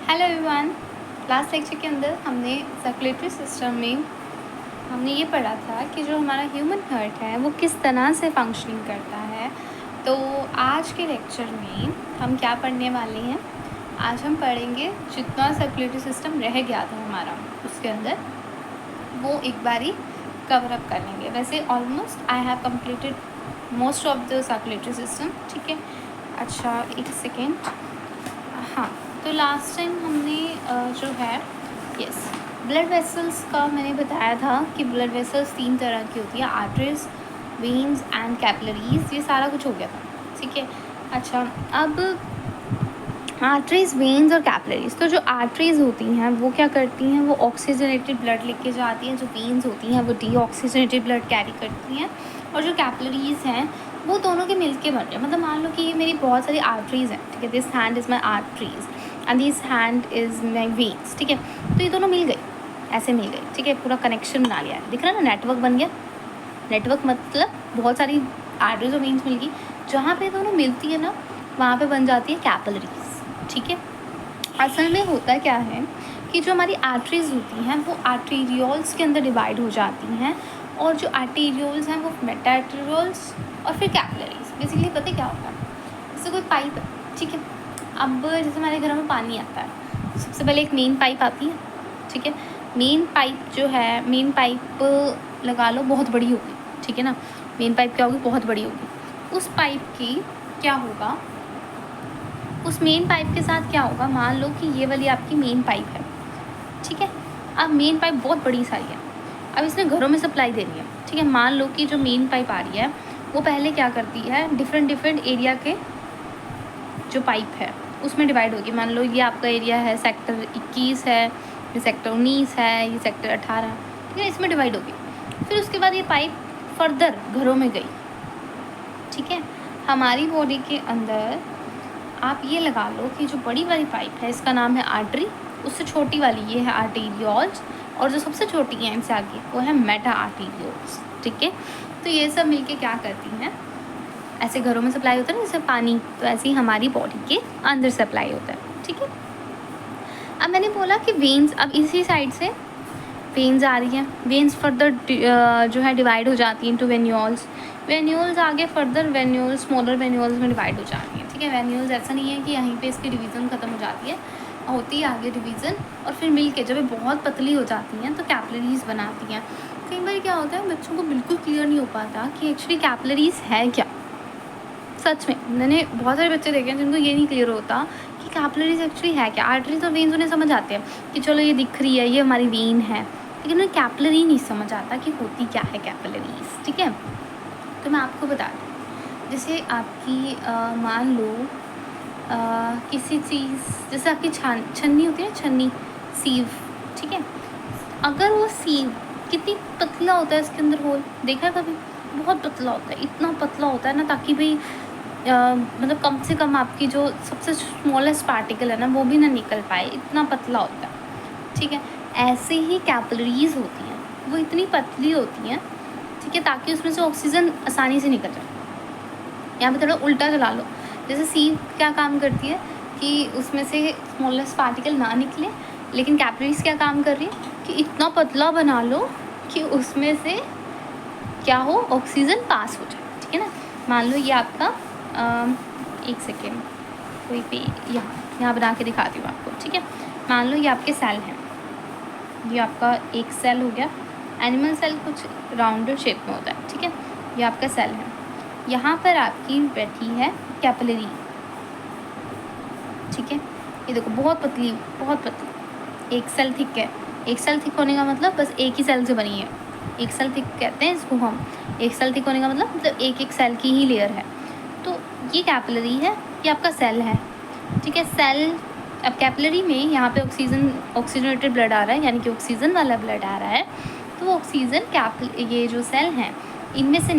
Hello everyone. Last lecture के अंदर हमने सर्कुलेटरी सिस्टम में हमने ये पढ़ा था कि जो हमारा ह्यूमन हार्ट है वो किस तरह से फंक्शनिंग करता है। तो आज के लेक्चर में हम क्या पढ़ने वाले हैं, आज हम पढ़ेंगे जितना सर्कुलेटरी सिस्टम रह गया था हमारा उसके अंदर वो एक बारी कवर अप कर लेंगे। वैसे almost I have completed most of the circulatory system. ठीक है, अच्छा एक सेकेंड। हाँ, तो लास्ट टाइम हमने जो है ब्लड वेसल्स का मैंने बताया था कि ब्लड वेसल्स 3 तरह की होती है, आर्टरीज, वेन्स एंड कैपिलरीज। ये सारा कुछ हो गया था। ठीक है, अच्छा अब आर्टरीज, वेन्स और कैपिलरीज। तो जो आर्टरीज होती हैं वो क्या करती हैं, वो ऑक्सीजनेटेड ब्लड लेके जाती हैं। जो वेन्स होती हैं वो डीऑक्सीजनेटेड ब्लड कैरी करती हैं। और जो कैपिलरीज हैं वो दोनों के मिलके बन रहे हैं। मतलब मान लो कि ये मेरी बहुत सारी आर्टरीज हैं। ठीक है, this hand is my arteries and this hand is my veins. ठीक है, तो ये दोनों मिल गई, ऐसे मिल गई। ठीक है, पूरा कनेक्शन बना लिया है। दिख रहा है ना, नेटवर्क बन गया। नेटवर्क मतलब बहुत सारी आर्टरीज और वेन्स मिल गई। जहाँ पे दोनों मिलती है ना वहाँ पे बन जाती है कैपिलरीज। ठीक है, असल में होता क्या है कि जो हमारी आर्टरीज होती हैं वो आर्टेरियोल्स के अंदर डिवाइड हो जाती हैं। और जो आर्टेरियोल्स हैं वो मेटाआर्टेरियोल्स और फिर कैपिलरीज। बेसिकली पता है क्या होता है, जैसे कोई पाइप है। ठीक है, अब जैसे हमारे घरों में पानी आता है, सबसे पहले एक मेन पाइप आती है। ठीक है, मेन पाइप जो है, मेन पाइप लगा लो बहुत बड़ी होगी। ठीक है ना, मेन पाइप क्या होगी, बहुत बड़ी होगी। उस पाइप की क्या होगा, उस मेन पाइप के साथ क्या होगा, मान लो कि ये वाली आपकी मेन पाइप है। ठीक है, अब मेन पाइप बहुत बड़ी सारी है, अब इसने घरों में सप्लाई देनी है। ठीक है, मान लो कि जो मेन पाइप आ रही है वो पहले क्या करती है, डिफरेंट एरिया के जो पाइप है उसमें डिवाइड होगी। मान लो ये आपका एरिया है सेक्टर 21 है, ये सेक्टर 19 है, ये सेक्टर 18। ठीक है, इसमें डिवाइड होगी। फिर उसके बाद ये पाइप फर्दर घरों में गई। ठीक है, हमारी बॉडी के अंदर आप ये लगा लो कि जो बड़ी वाली पाइप है इसका नाम है आर्टरी, उससे छोटी वाली ये है आर्टेरियोल्स, और जो सबसे छोटी है इनसे आगे वो है मेटा आर्टेरियोल्स। ठीक है, तो ये सब मिलके क्या करती हैं, ऐसे घरों में सप्लाई होता है ना जैसे पानी, तो ऐसे ही हमारी बॉडी के अंदर सप्लाई होता है। ठीक है, अब मैंने बोला कि वेन्स, अब इसी साइड से वेन्स आ रही हैं। वेन्स फर्दर जो है डिवाइड हो जाती हैं इनटू वेन्यूल्स। वेन्यूल्स आगे फर्दर वेन्यूल्स, स्मॉलर वेन्यूल्स में डिवाइड हो जाती हैं। ठीक है, वेन्यूल्स ऐसा नहीं है कि यहीं पे इसकी डिवीज़न ख़त्म हो जाती है, होती है आगे डिवीज़न, और फिर मिल के जब ये बहुत पतली हो जाती हैं तो कैपिलरीज बनाती हैं। कई बार क्या होता है, बच्चों को बिल्कुल क्लियर नहीं हो पाता कि एक्चुअली कैपिलरीज है क्या। सच में मैंने बहुत सारे बच्चे देखे हैं जिनको ये नहीं क्लियर होता कि कैपिलरीज एक्चुअली है क्या। आर्टरीज और वेन्स उन्हें समझ आते हैं कि चलो ये दिख रही है, ये हमारी वेन है, लेकिन उन्हें कैपिलरी नहीं समझ आता कि होती क्या है कैपिलरीज। ठीक है, तो मैं आपको बता दूँ, जैसे आपकी मान लो किसी चीज़, जैसे आपकी छन्नी होती है, छन्नी, सीव। ठीक है, अगर वो सीव कितनी पतला होता है, इसके अंदर होल देखा कभी, बहुत पतला होता है, इतना पतला होता है ना ताकि भाई मतलब कम से कम आपकी जो सबसे स्मॉलेस्ट पार्टिकल है ना वो भी ना निकल पाए, इतना पतला होता है। ठीक है, ऐसे ही कैपिलरीज होती हैं, वो इतनी पतली होती हैं। ठीक है, ताकि उसमें से ऑक्सीजन आसानी से निकल जाए। यहाँ पे थोड़ा उल्टा चला लो, जैसे सीव क्या काम करती है कि उसमें से स्मॉलेस्ट पार्टिकल ना निकले, लेकिन कैपिलरीज क्या काम कर रही है कि इतना पतला बना लो कि उसमें से क्या हो, ऑक्सीजन पास हो जाए। ठीक है ना, मान लो ये आपका एक सेकेंड, कोई पे यहाँ बना के दिखाती हूँ आपको। ठीक है, मान लो ये आपके सेल हैं, ये आपका एक सेल हो गया। एनिमल सेल कुछ राउंडेड शेप में होता है। ठीक है, ये आपका सेल है, यहाँ पर आपकी बैठी है कैपिलरी। ठीक है, ये देखो बहुत पतली, बहुत पतली, एक सेल थिक है। एक सेल थिक होने का मतलब बस एक ही सेल से बनी है, एक सेल थिक कहते हैं इसको हम। एक सेल थिक होने का मतलब एक एक सेल की ही लेयर है। तो ये कैपिलरी है, ये आपका सेल है। ठीक है, सेल, अब कैपिलरी में यहाँ पे ऑक्सीजनेटेड ब्लड आ रहा है, यानी कि ऑक्सीजन वाला ब्लड आ रहा है। तो वो ऑक्सीजन ये जो सेल हैं इनमें से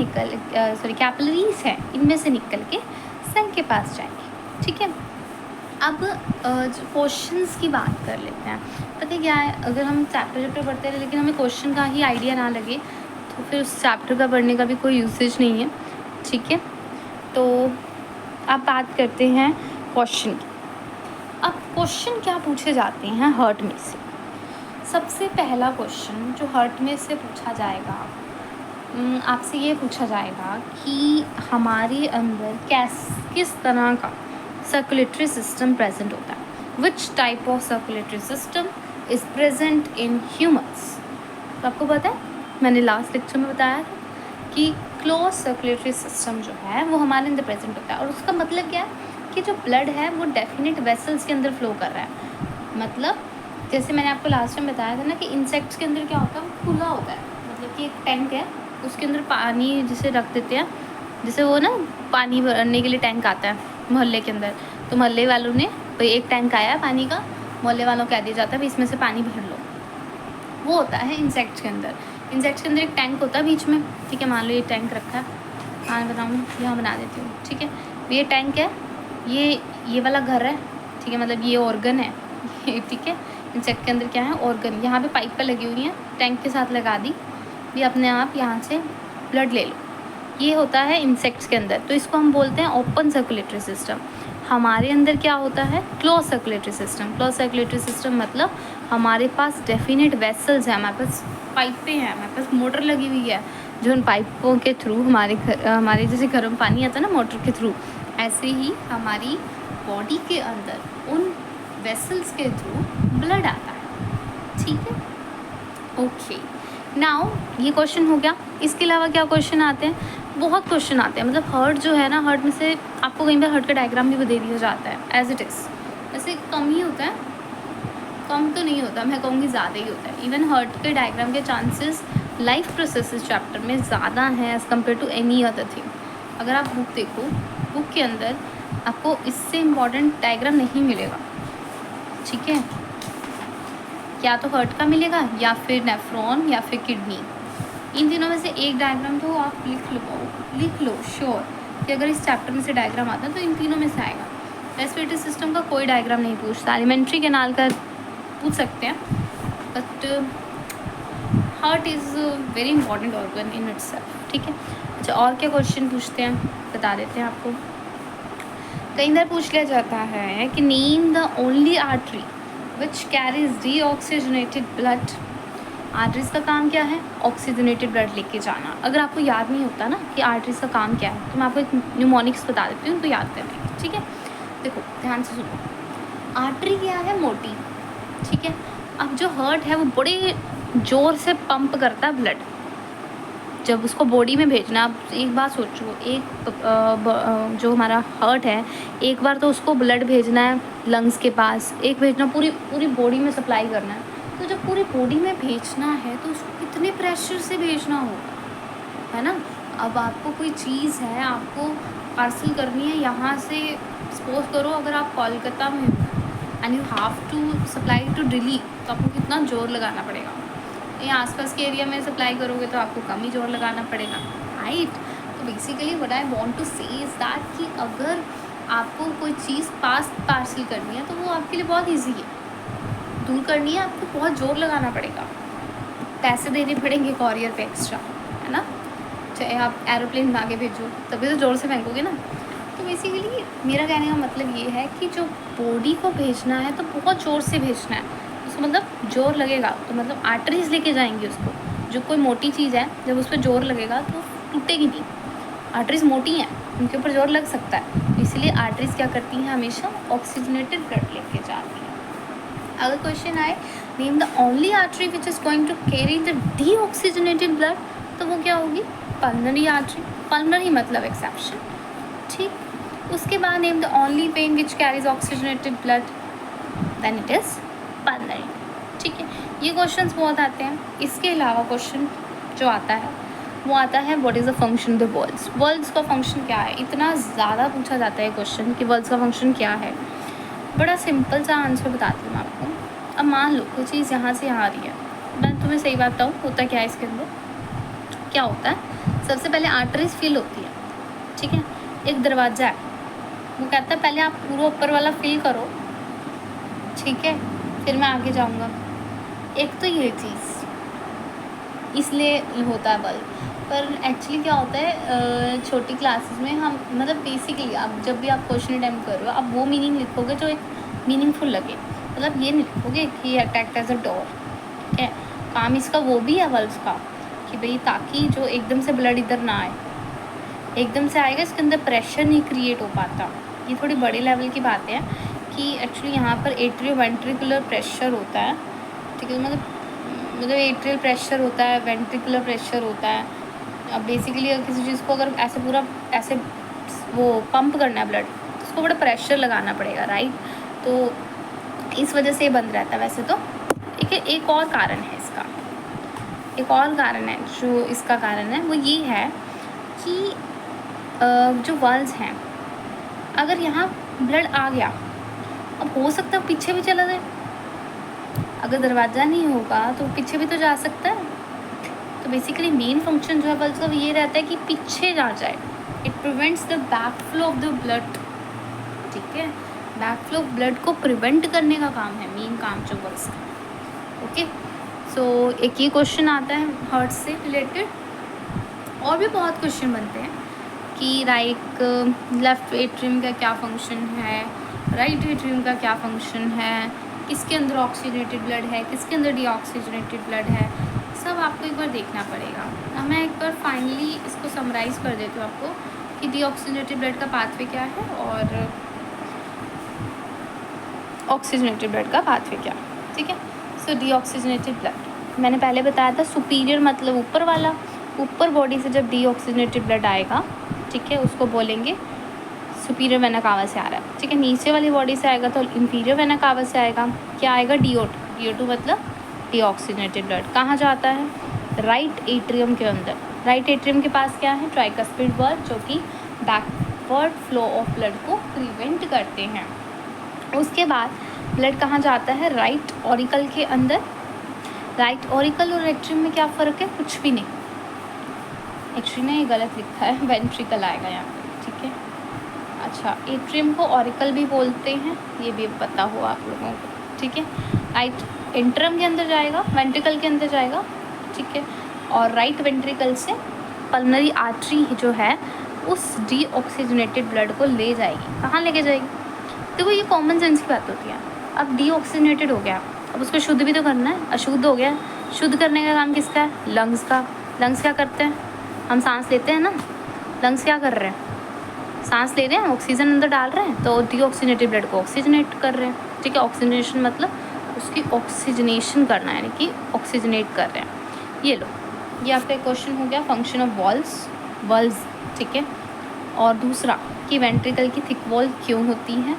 कैपिलरीज हैं, इनमें से निकल के सेल के पास जाएंगे। ठीक है, अब क्वेश्चंस की बात कर लेते हैं। पता है क्या है, अगर हम चैप्टर पढ़ते रहे लेकिन हमें क्वेश्चन का ही आइडिया ना लगे तो फिर उस चैप्टर का पढ़ने का भी कोई यूसेज नहीं है। ठीक है, तो अब बात करते हैं क्वेश्चन की। अब क्वेश्चन क्या पूछे जाते हैं हार्ट में से? सबसे पहला क्वेश्चन जो हार्ट में से पूछा जाएगा, आपसे ये पूछा जाएगा कि हमारे अंदर किस तरह का सर्कुलेटरी सिस्टम प्रेजेंट होता है. Which type of circulatory system is present in humans. तो आपको पता है, मैंने लास्ट लेक्चर में बताया था कि क्लोज सर्कुलेटरी सिस्टम जो है वो हमारे अंदर प्रेजेंट होता है. और उसका मतलब क्या है कि जो ब्लड है वो डेफिनेट वेसल्स के अंदर फ्लो कर रहा है. मतलब जैसे मैंने आपको लास्ट टाइम बताया था ना कि इंसेक्ट्स के अंदर क्या होता है, वो खुला होता है. मतलब कि एक टैंक है, उसके अंदर पानी जिसे रख देते हैं, जैसे वो ना पानी भरने के लिए टैंक आता है मोहल्ले के अंदर, तो मोहल्ले वालों ने भाई एक टैंक आया है पानी का, मोहल्ले वालों को कह दिया जाता है भाई इसमें से पानी भर लो. वो होता है इंसेक्ट्स के अंदर. इंसेक्ट्स के अंदर एक टैंक होता है बीच में, ठीक है. मान लो ये टैंक रखा है, हाँ बताऊँ, यहाँ बना देती हूँ, ठीक है. ये टैंक है, ये वाला घर है, ठीक है. मतलब ये ऑर्गन है, ठीक है. इंसेक्ट के अंदर क्या है, ऑर्गन. यहाँ पे पाइप लगी हुई है, टैंक के साथ लगा दी, ये अपने आप यहाँ से ब्लड ले लो. ये होता है इंसेक्ट्स के अंदर. तो इसको हम बोलते हैं ओपन सर्कुलेटरी सिस्टम. हमारे अंदर क्या होता है, close circulatory system. Close circulatory system मतलब हमारे पास डेफिनेट वेसल्स हैं, हमारे पास पाइपें हैं, हमारे पास मोटर लगी हुई है, जो उन पाइपों के थ्रू हमारे जैसे घरों में पानी आता है ना मोटर के थ्रू, ऐसे ही हमारी बॉडी के अंदर उन वेसल्स के थ्रू ब्लड आता है, ठीक है. ओके, नाउ ये क्वेश्चन हो गया. इसके अलावा क्या क्वेश्चन आते हैं, बहुत क्वेश्चन आते हैं. मतलब हार्ट जो है ना, हार्ट में से आपको कहीं पर हार्ट का डायग्राम भी दे दिया जाता है एज इट इज़. वैसे कम ही होता है, कम तो नहीं होता, मैं कहूँगी ज़्यादा ही होता है. इवन हार्ट के डायग्राम के चांसेस लाइफ प्रोसेसेस चैप्टर में ज़्यादा हैं as compared to any other thing. अगर आप बुक देखो, बुक के अंदर आपको इससे इम्पॉर्टेंट डायग्राम नहीं मिलेगा, ठीक है. या तो हार्ट का मिलेगा, या फिर नेफ्रॉन, या फिर किडनी. इन तीनों में से एक डायग्राम तो आप लिख लो श्योर कि अगर इस चैप्टर में से डायग्राम आता है तो इन तीनों में से आएगा. रेस्पिरेटरी सिस्टम का कोई डायग्राम नहीं पूछता. एलिमेंट्री कैनाल का पूछ सकते हैं, but heart is very important organ in itself, ठीक है. अच्छा, और क्या क्वेश्चन पूछते हैं बता देते हैं आपको. कई बार पूछ लिया जाता है कि name the only artery which carries deoxygenated blood. Arteries का काम क्या है, ऑक्सीजनेटेड ब्लड लेके जाना. अगर आपको याद नहीं होता ना कि आर्टरीज का काम क्या है, तो मैं आपको एक न्यूमोनिक्स बता देती हूँ, उनको याद कर लेंगे, ठीक है. देखो ध्यान से सुनो. आर्टरी क्या है, मोटी, ठीक है. अब जो हार्ट है वो बड़े ज़ोर से पंप करता है ब्लड. जब उसको बॉडी में भेजना, आप एक बात सोचो, जो हमारा हार्ट है, एक बार तो उसको ब्लड भेजना है लंग्स के पास, एक भेजना पूरी बॉडी में सप्लाई करना है. तो जब पूरी बॉडी में भेजना है तो उसको कितने प्रेशर से भेजना होगा, है ना. अब आपको कोई चीज़ है, आपको पार्सल करनी है यहाँ से, सपोज करो अगर आप कोलकाता में and you have to supply to Delhi, तो आपको कितना जोर लगाना पड़ेगा. ये आसपास के एरिया में सप्लाई करोगे तो आपको कम ही जोर लगाना पड़ेगा, राइट. तो basically what I want to say is that कि अगर आपको कोई चीज़ पास पार्सल करनी है तो वो आपके लिए बहुत इजी है. दूर करनी है आपको बहुत जोर लगाना पड़ेगा, पैसे देने पड़ेंगे कॉरियर पे एक्स्ट्रा, है ना. चाहे आप एरोप्लेन बना के भेजो तभी तो जोर से फेंकोगे ना. तो बेसिकली मेरा कहने का मतलब ये है कि जो बॉडी को भेजना है तो बहुत ज़ोर से भेजना है. उसको मतलब जोर लगेगा तो मतलब आर्टरीज लेके जाएंगे उसको. जो कोई मोटी चीज़ है जब उस पर जोर लगेगा तो टूटेगी नहीं. आर्टरीज मोटी हैं, उनके ऊपर जोर लग सकता है, इसलिए आर्टरीज क्या करती हैं, हमेशा ऑक्सीजनेटेड ब्लड लेके जाती हैं. अगर क्वेश्चन आए name the only artery which is going to carry the deoxygenated blood, तो वो क्या होगी, पल्मनरी आर्टरी. पल्मनरी मतलब एक्सेप्शन, ठीक. उसके बाद name the only vein which carries oxygenated blood, then it is pulmonary, ठीक है. ये क्वेश्चंस बहुत आते हैं. इसके अलावा क्वेश्चन जो आता है वो आता है what is the function of the whorls. Whorls का फंक्शन क्या है, इतना ज़्यादा पूछा जाता है क्वेश्चन कि वर्ल्स का फंक्शन क्या है. बड़ा सिंपल सा आंसर बताती हूँ मैं आपको. अब मान लो कोई चीज़ यहाँ से यहाँ आ रही है, मैं तुम्हें सही बात बताऊँ होता क्या है इसके अंदर. क्या होता है, सबसे पहले आर्टरीज फिल होती है, ठीक है. एक दरवाज़ा है, वो कहता है पहले आप पूरा ऊपर वाला फिल करो, ठीक है, फिर मैं आगे जाऊँगा. एक तो ये चीज़ इसलिए होता है बल्ब. पर एक्चुअली क्या होता है, छोटी क्लासेस में हम मतलब बेसिकली आप जब भी आप क्वेश्चन अटैम्प्ट कर रहे हो आप वो मीनिंग लिखोगे जो एक मीनिंगफुल लगे। मतलब ये नहीं लिखोगे कि अटैक्ट एज अ डोर, ठीक है। काम इसका वो भी है वल्व्स का कि भाई ताकि जो एकदम से ब्लड इधर ना आए, एकदम से आएगा इसके अंदर प्रेशर नहीं क्रिएट हो पाता। ये थोड़ी बड़े लेवल की बातें हैं कि एक्चुअली यहाँ पर एट्रियोवेंट्रिकुलर प्रेशर होता है, ठीक है। मतलब एट्रियल प्रेशर होता है, वेंट्रिकुलर प्रेशर होता है। अब बेसिकली अगर किसी चीज़ को अगर ऐसे पूरा ऐसे वो पंप करना है ब्लड, तो उसको बड़ा प्रेशर लगाना पड़ेगा, राइट। तो इस वजह से ये बंद रहता है वैसे तो। एक और कारण है इसका, एक और कारण है जो इसका कारण है वो ये है कि जो वल्व्स हैं, अगर यहाँ ब्लड आ गया, अब हो सकता है पीछे भी चला जाए। अगर दरवाज़ा नहीं होगा तो पीछे भी तो जा सकता है। तो बेसिकली मेन फंक्शन जो है वल्व्स का ये रहता है कि पीछे ना जाए। It prevents the back flow of the blood, ठीक है। बैक फ्लो ऑफ ब्लड को प्रिवेंट करने का काम है मेन काम जो वल्व्स का। ओके, सो एक ये क्वेश्चन आता है हार्ट से रिलेटेड। और भी बहुत क्वेश्चन बनते हैं कि लेफ्ट एट्रियम का क्या फंक्शन है, राइट एट्रियम का क्या फंक्शन है, किसके अंदर ऑक्सीजनेटेड ब्लड है, किसके अंदर डीऑक्सीजनेटेड ब्लड है, सब आपको एक बार देखना पड़ेगा। अब मैं एक बार फाइनली इसको समराइज़ कर देती हूँ आपको कि डीऑक्सीजनेटेड ब्लड का पाथवे क्या है और ऑक्सीजनेटेड ब्लड का पाथवे क्या, ठीक है। सो डीऑक्सीजनेटेड ब्लड मैंने पहले बताया था, सुपीरियर मतलब ऊपर वाला, ऊपर बॉडी से जब डीऑक्सीजनेटेड ब्लड आएगा, ठीक है, उसको बोलेंगे सुपीरियर वेना कावा से आ रहा है, ठीक है। नीचे वाली बॉडी से आएगा तो इंफीरियर वेना कावा से आएगा। क्या आएगा? DO2 मतलब डीऑक्सीजनेटेड ब्लड। कहाँ जाता है? राइट एट्रियम के अंदर। राइट एट्रियम के पास क्या है? ट्राइकस्पिड वॉल्व, जो कि बैकवर्ड फ्लो ऑफ ब्लड को प्रिवेंट करते हैं। उसके बाद ब्लड कहाँ जाता है? राइट ऑरिकल के अंदर। राइट ऑरिकल और एट्रियम में क्या फ़र्क है? कुछ भी नहीं। एक्चुअली में ये गलत लिखा है, वेंट्रिकल आएगा यहाँ पे, ठीक है। अच्छा, एट्रियम को ऑरिकल भी बोलते हैं, ये भी पता हो आप लोगों को, ठीक है। राइट एंट्रम के अंदर जाएगा, वेंट्रिकल के अंदर जाएगा, ठीक है। और राइट वेंट्रिकल से पल्मनरी आर्टरी जो है उस डीऑक्सीजनेटेड ब्लड को ले जाएगी। कहाँ लेके जाएगी? देखो ये कॉमन सेंस की बात होती है। अब डीऑक्सीजनेटेड हो गया, अब उसको शुद्ध भी तो करना है। अशुद्ध हो गया, शुद्ध करने का काम किसका है? लंग्स का। लंग्स क्या करते हैं? हम सांस लेते हैं ना, लंग्स क्या कर रहे हैं? सांस ले रहे हैं, ऑक्सीजन अंदर डाल रहे हैं, तो डीऑक्सीजनेटेड ब्लड को ऑक्सीजनेट कर रहे हैं, ठीक है। ऑक्सीजनेशन मतलब उसकी ऑक्सीजनेशन करना, यानी कि ऑक्सीजनेट कर रहे हैं। ये लो, ये आपका क्वेश्चन हो गया फंक्शन ऑफ वल्व्स, ठीक है। और दूसरा कि वेंट्रिकल की थिक वॉल क्यों होती है?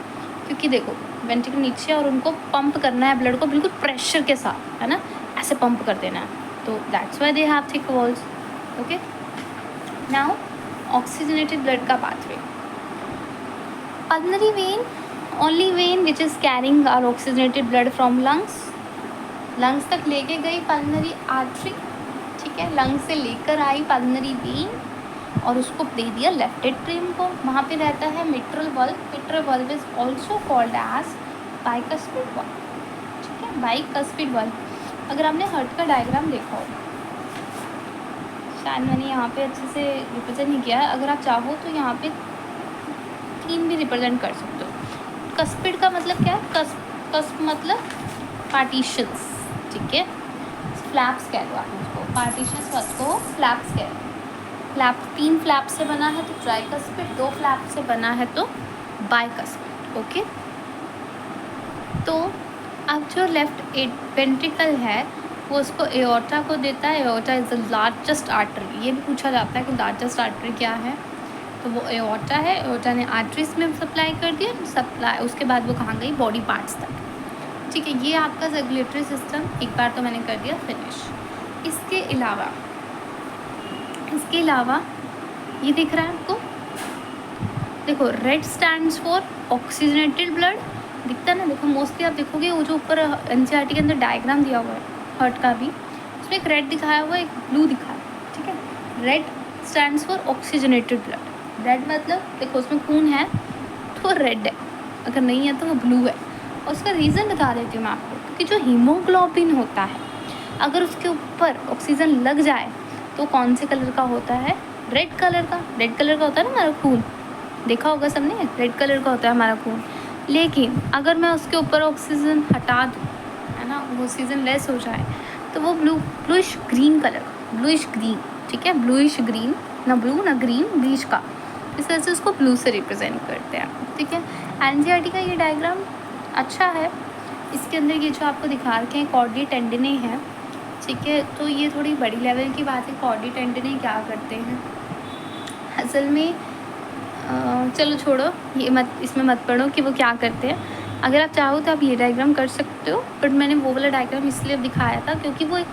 क्योंकि देखो वेंट्रिकल नीचे और उनको पंप करना है ब्लड को बिल्कुल प्रेशर के साथ, है ना, ऐसे पंप कर देना है, तो that's why they have thick walls. Okay, now oxygenated blood का pathway. Pulmonary vein, only vein which is carrying are oxygenated blood from lungs तक लेके गई पल्मनरी आर्टरी, ठीक है। लंग्स से लेकर आई पल्मनरी वेन और उसको दे दिया लेफ्ट एट्रियम को। वहाँ पे रहता है mitral valve. Mitral valve is also called as bicuspid valve, ठीक है, बाइकस्पिड वल्व। अगर आपने हार्ट का डायग्राम देखा हो, शायद मैंने यहाँ पे अच्छे से रिप्रेजेंट नहीं किया है, अगर आप चाहो तो यहाँ पे 3 भी रिप्रेजेंट कर सकते हो। कस्पिड का मतलब क्या है? कस्प मतलब पार्टीशंस, ठीक है, फ्लैप्स कह दो आप उसको, पार्टीशंस को फ्लैप्स कह दो। फ्लैप 3 फ्लैप से बना है तो ट्राइकस्पिड, 2 फ्लैप से बना है तो बाइकस्पिड। ओके, तो अब जो लेफ्ट वेंट्रिकल है वो उसको एओर्टा को देता है। Aorta is the largest artery. ये भी पूछा जाता है कि लार्जेस्ट आर्टरी क्या है, तो वो एओर्टा है। एओर्टा ने आर्टरीज में सप्लाई कर दिया, सप्लाई उसके बाद वो कहाँ गई? बॉडी पार्ट्स तक, ठीक है। ये आपका सर्कुलेटरी सिस्टम एक बार तो मैंने कर दिया फिनिश। इसके अलावा ये दिख रहा है आपको, देखो red stands for oxygenated blood, दिखता है ना। देखो मोस्टली आप देखोगे वो जो ऊपर NCERT के अंदर डायग्राम दिया हुआ है हार्ट का भी, उसमें एक रेड दिखाया हुआ है, एक ब्लू दिखाया है, ठीक है। Red stands for oxygenated blood. Red मतलब देखो उसमें खून है तो रेड है, अगर नहीं है तो वो ब्लू है। और उसका रीज़न बता देती हूँ मैं आपको कि जो हीमोग्लोबिन होता है, अगर उसके ऊपर ऑक्सीजन लग जाए तो कौन से कलर का होता है? रेड कलर का। रेड कलर का होता है ना हमारा खून, देखा होगा सबने, रेड कलर का होता है हमारा खून। लेकिन अगर मैं उसके ऊपर ऑक्सीजन हटा दूँ, है ना, वो ऑक्सीजन लेस हो जाए, तो वो bluish green colour, bluish green, ठीक है, ब्लूइश ग्रीन, ना ब्लू ना ग्रीन, बीच का, इस तरह से उसको ब्लू से रिप्रेजेंट करते हैं, ठीक है। एनसीईआरटी का ये डायग्राम अच्छा है। इसके अंदर ये जो आपको दिखा रखे हैं कॉर्डी टेंडने हैं, ठीक है, तो ये थोड़ी बड़ी लेवल की बात है। कॉर्डी टेंडने क्या करते हैं असल में, चलो छोड़ो, ये मत, इसमें मत पढ़ो कि वो क्या करते हैं। अगर आप चाहो तो आप ये डायग्राम कर सकते हो, बट मैंने वो वाला डायग्राम इसलिए दिखाया था क्योंकि वो एक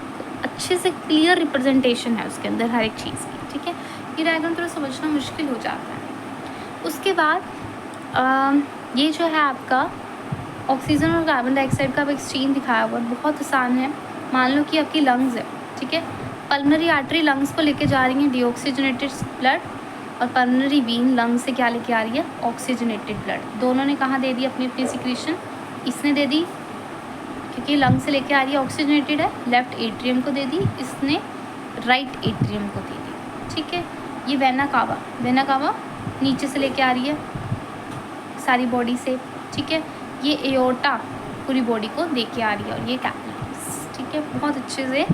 अच्छे से क्लियर रिप्रेजेंटेशन है उसके अंदर हर एक चीज़ की, ठीक है। ये डायग्राम थोड़ा समझना मुश्किल हो जाता है। उसके बाद ये जो है आपका ऑक्सीजन और कार्बन डाइऑक्साइड का एक्सचेंज दिखाया हुआ है, बहुत आसान है। मान लो कि आपकी लंग्स है, ठीक है, पल्मोनरी आर्टरी लंग्स को लेके जा रही है डीऑक्सीजनेटेड ब्लड, और पल्मोनरी वीन लंग्स से क्या लेके आ रही है, ऑक्सीजनेटेड ब्लड। दोनों ने कहाँ दे दी अपनी अपनी सिक्रीशन, इसने दे दी क्योंकि लंग से लेके आ रही है ऑक्सीजनेटेड है, लेफ्ट एट्रियम को दे दी, इसने राइट एट्रियम को दे दी, ठीक है। ये वेना कावा नीचे से लेके आ रही है सारी बॉडी से, ठीक है। ये एओर्टा पूरी बॉडी को दे के आ रही है, और ये कैपिलरीज, ठीक है, बहुत अच्छे से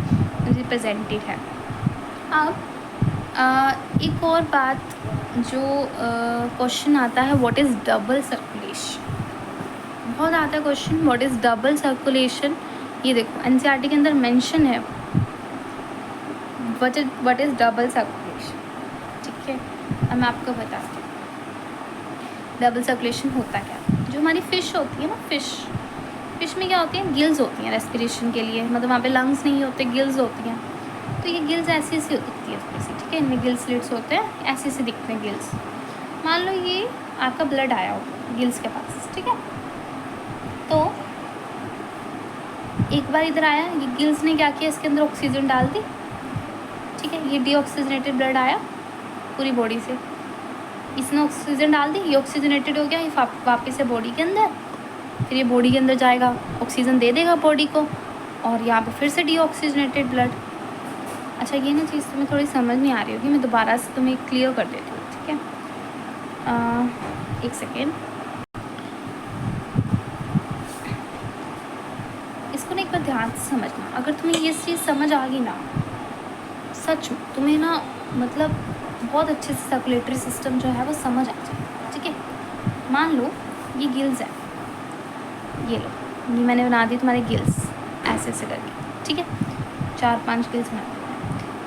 रिप्रेजेंटेड है। अब एक और बात जो क्वेश्चन आता है, व्हाट इज़ डबल सर्कुलेशन, बहुत आता है question, what is double circulation. ये देखो एनसीईआरटी के अंदर मेंशन है व्हाट इज़ डबल सर्कुलेशन, ठीक है। अब मैं आपको बताती हूँ डबल सर्कुलेशन होता क्या। जो हमारी फ़िश होती है ना, फ़िश में क्या होती है, गिल्स होती हैं रेस्पिरेशन के लिए, मतलब वहाँ पे लंग्स नहीं होते, गिल्स होती हैं। तो ये गिल्स ऐसी ऐसी दिखती है थोड़ी सी, ठीक है, इनमें गिल्स स्लिट्स होते हैं, ऐसे ऐसे दिखते हैं गिल्स। मान लो ये आपका ब्लड आया हो गिल्स के पास, ठीक है, तो एक बार इधर आया, ये गिल्स ने क्या किया, इसके अंदर ऑक्सीजन डाल दी, ठीक है, ये डीऑक्सीजनेटेड ब्लड आया पूरी बॉडी से, इसने ऑक्सीजन डाल दी, ये ऑक्सीजनेटेड हो गया, ये वापस से बॉडी के अंदर, फिर ये बॉडी के अंदर जाएगा, ऑक्सीजन दे देगा बॉडी को, और यहाँ पे फिर से डीऑक्सीजनेटेड ब्लड। अच्छा, ये ना चीज़ तुम्हें थोड़ी समझ नहीं आ रही होगी, मैं दोबारा से तुम्हें क्लियर कर देती हूँ, ठीक है। एक सेकेंड, इसको ना एक बार ध्यान से समझना। अगर तुम्हें ये चीज़ समझ आ गई ना, सच में तुम्हें ना मतलब बहुत अच्छे से सर्कुलेटरी सिस्टम जो है वो समझ आ जाए, ठीक है। मान लो ये गिल्स है, ये लो, ये मैंने बना दी तुम्हारे गिल्स ऐसे ऐसे करके, ठीक है, 4-5 गिल्स बना दी।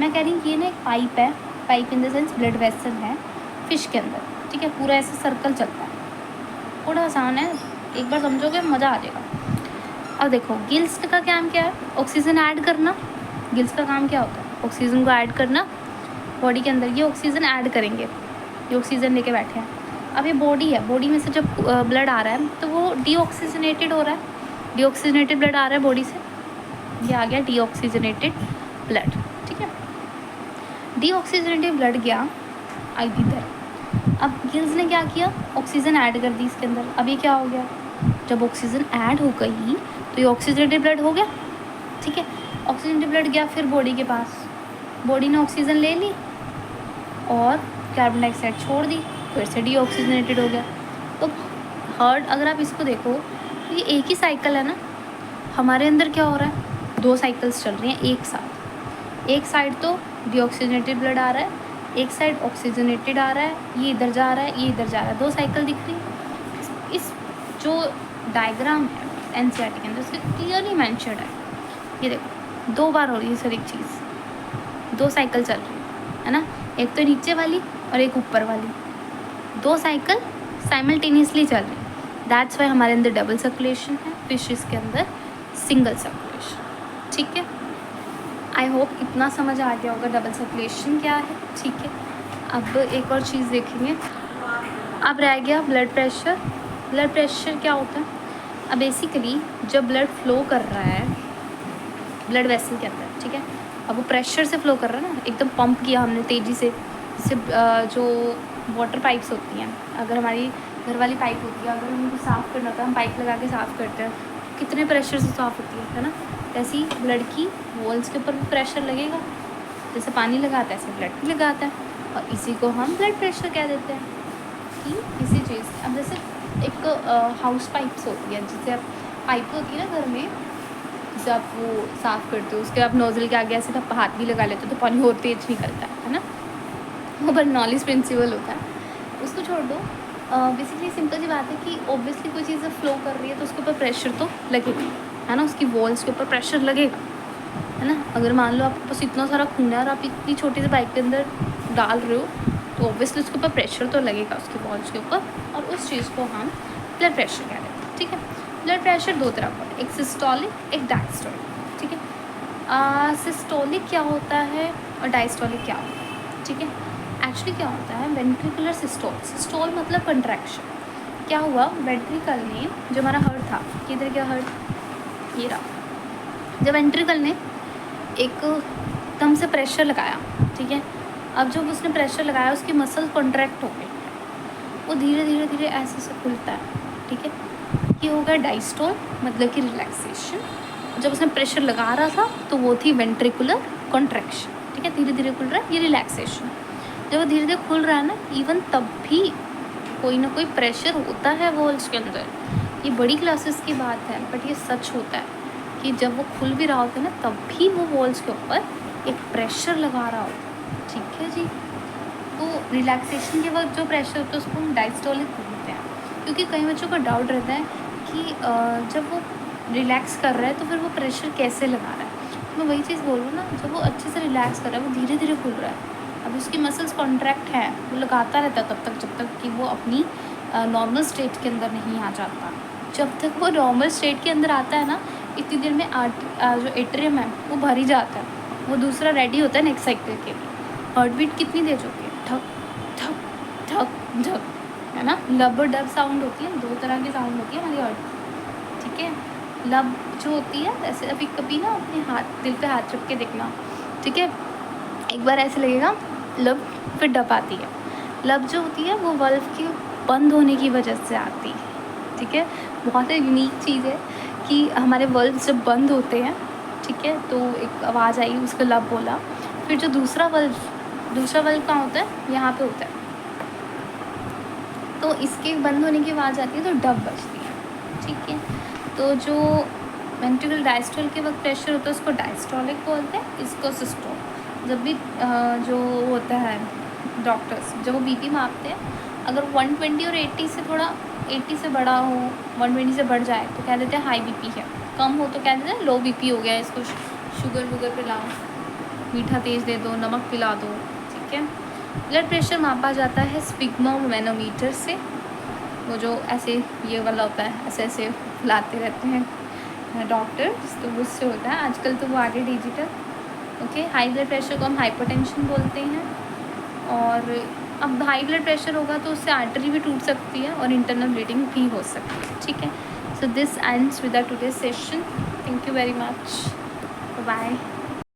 मैं कह रही हूँ ये ना एक पाइप है, pipe in the sense blood vessel है फिश के अंदर, ठीक है, पूरा ऐसे सर्कल चलता है, थोड़ा आसान है, एक बार समझोगे मज़ा आ जाएगा। अब देखो गिल्स का काम क्या है, ऑक्सीजन ऐड करना। गिल्स का काम क्या होता है, ऑक्सीजन को ऐड करना बॉडी के अंदर। ये ऑक्सीजन ऐड करेंगे, ये ऑक्सीजन लेके बैठे हैं। अब ये बॉडी है, बॉडी में से जब ब्लड आ रहा है तो वो डीऑक्सीजनेटेड हो रहा है, डीऑक्सीजनेटेड ब्लड आ रहा है बॉडी से, ये आ गया डीऑक्सीजनेटेड ब्लड, ठीक है। डीऑक्सीजनेटेड ब्लड गया इधर, अब गिल्स ने क्या किया, ऑक्सीजन ऐड कर दी इसके अंदर। अब ये क्या हो गया, जब ऑक्सीजन ऐड हो गई तो ये ऑक्सीजनेटेड ब्लड हो गया, ठीक है। ऑक्सीजनेटेड ब्लड गया फिर बॉडी के पास, बॉडी ने ऑक्सीजन ले ली और कार्बन डाइऑक्साइड छोड़ दी, फिर से डीऑक्सीजनेटेड हो गया। तो हार्ट, अगर आप इसको देखो तो ये एक ही साइकिल है ना, हमारे अंदर क्या हो रहा है, 2 साइकिल्स चल रही हैं एक साथ। एक साइड तो डीऑक्सीजनेटेड ब्लड आ रहा है, एक साइड ऑक्सीजनेटेड आ रहा है, ये इधर जा रहा है, ये इधर जा रहा है, 2 साइकिल दिख रही है। इस जो डायग्राम है एनसीईआरटी के अंदर उसके क्लियरली मेंशन्ड है, ये देखो 2 बार हो रही है सर एक चीज़, 2 साइकिल चल रही है ना, एक तो नीचे वाली और एक ऊपर वाली, 2 साइकिल साइमल्टेनियसली चल रही है। दैट्स वाई हमारे अंदर डबल सर्कुलेशन है, फिशेस के अंदर सिंगल सर्कुलेशन, ठीक है। आई होप इतना समझ आ गया होगा डबल सर्कुलेशन क्या है, ठीक है। अब एक और चीज़ देखेंगे, अब रह गया ब्लड प्रेशर। ब्लड प्रेशर क्या होता है, अब बेसिकली जब ब्लड फ्लो कर रहा है ब्लड वेसल के अंदर, ठीक है, अब वो प्रेशर से फ्लो कर रहा है ना, एकदम पंप किया हमने तेज़ी से, जैसे जो वाटर पाइप्स होती हैं, अगर हमारी घर वाली पाइप होती है, अगर उनको साफ़ करना होता है हम पाइप लगा के साफ़ करते हैं, कितने प्रेशर से साफ़ होती है ना, ऐसे ही ब्लड की वॉल्स के ऊपर भी प्रेशर लगेगा, जैसे पानी लगाता है ऐसे ब्लड भी लगाता है, और इसी को हम ब्लड प्रेशर कह देते हैं कि इसी चीज़। अब जैसे एक हाउस पाइप्स होती है, जिससे आप पाइप होती है ना घर में, जिसे आप वो साफ़ करते हो, उसके आप नोज़ल के आगे ऐसे आप हाथ भी लगा लेते हो तो पानी और तेज़ निकलता है ना। वो बर्नौलीज़ प्रिंसिपल होता है, उसको छोड़ दो। बेसिकली सिंपल सी बात है कि ऑब्वियसली कोई चीज़ फ्लो कर रही है तो उसके ऊपर प्रेशर तो लगेगा, है ना, उसकी वॉल्स के ऊपर प्रेशर लगेगा, है ना। अगर मान लो आपके पास इतना सारा खून है और आप इतनी छोटी सी पाइप के अंदर डाल रहे हो तो ऑब्वियसली उसके ऊपर प्रेशर तो लगेगा उसकी वॉल्स के ऊपर, और उस चीज़ को हम ब्लड प्रेशर कहते हैं, ठीक है। ब्लड प्रेशर दो तरह का, एक सिस्टोलिक एक डायस्टोलिक, ठीक है। सिस्टोलिक क्या होता है और डायस्टोलिक क्या होता है, ठीक है। एक्चुअली क्या होता है, वेंट्रिकुलर सिस्टोल, सिस्टोल मतलब कंट्रैक्शन। क्या हुआ, वेंट्रिकल ने, जो हमारा हार्ट था, किधर गया हार्ट, ये रहा, जब वेंट्रिकल ने एक दम से प्रेशर लगाया, ठीक है। अब जब उसने प्रेशर लगाया उसकी मसल कॉन्ट्रैक्ट हो गई, वो धीरे धीरे धीरे ऐसे से खुलता है, ठीक है। ये हो गया डायस्टोल, मतलब कि रिलैक्सेशन। जब उसने प्रेशर लगा रहा था तो वो थी वेंट्रिकुलर कॉन्ट्रैक्शन, ठीक है, धीरे धीरे खुल रहा है, ये रिलैक्सेशन। जब वो धीरे धीरे खुल रहा है ना, इवन तब भी कोई ना कोई प्रेशर होता है वॉल्स के अंदर। ये बड़ी क्लासेस की बात है बट ये सच होता है कि जब वो खुल भी रहा होता है ना, तब भी वो वॉल्स के ऊपर एक प्रेशर लगा रहा होता है, ठीक है जी। तो रिलैक्सेशन के वक्त जो प्रेशर होता है उसको हम डायस्टोलिक बोलते हैं, क्योंकि कई बच्चों को डाउट रहता है कि जब वो रिलैक्स कर रहा है तो फिर वो प्रेशर कैसे लगा रहा है। तो मैं वही चीज़ बोल रहा हूँ ना, जब वो अच्छे से रिलैक्स कर रहा है, वो धीरे धीरे खुल रहा है, अब उसकी मसल्स कॉन्ट्रैक्ट है, वो लगाता रहता है तब तक जब तक कि वो अपनी नॉर्मल स्टेट के अंदर नहीं आ जाता। जब तक वो नॉर्मल स्टेट के अंदर आता है ना, इतनी देर में जो एट्रियम है वो भर ही जाता है, वो दूसरा रेडी होता है नेक्स्ट साइकिल के लिए। हार्ट बीट कितनी तेज होती है, ठक ठक ठक ठक, है ना। लब और डब साउंड होती है, दो तरह की साउंड होती है हमारी हार्ट, ठीक है। लब जो होती है, ऐसे अभी कभी ना अपने हाथ दिल पे हाथ रख के देखना, ठीक है, एक बार ऐसे लगेगा लब, फिर डब आती है। लब जो होती है वो वल्व के बंद होने की वजह से आती है, ठीक है। बहुत ही यूनिक चीज़ है कि हमारे वल्व जब बंद होते हैं, ठीक है, तो एक आवाज़ आई, उसको लब बोला। फिर जो दूसरा वल्व कहाँ होता है, यहाँ पे होता है, तो इसके बंद होने की आवाज़ आती है तो डब बजती है, ठीक है। तो जो वेंट्रिकल डायस्टोल के वक्त प्रेशर होता है उसको डायस्टोलिक बोलते हैं, इसको सिस्टोल। जब भी जो होता है डॉक्टर्स जब वो बीपी मापते हैं, अगर 120 और 80 से थोड़ा 80 से बड़ा हो, 120 से बढ़ जाए तो कह देते हैं हाई बीपी है, कम हो तो कह देते हैं लो बीपी हो गया, इसको शुगर वुगर पिलाओ, मीठा तेज़ दे दो, नमक पिला दो, ठीक है। ब्लड प्रेशर मापा जाता है स्पिग्मोमेनोमीटर से, वो जो ऐसे ये वाला होता है, ऐसे ऐसे लाते रहते हैं डॉक्टर, तो उससे होता है। आजकल तो वो आगे digital, okay. High blood pressure को हम हाइपरटेंशन बोलते हैं, और अब हाई ब्लड प्रेशर होगा तो उससे आर्टरी भी टूट सकती है और इंटरनल ब्लीडिंग भी हो सकती है, ठीक है। So this ends with the today session. Thank you very much, bye.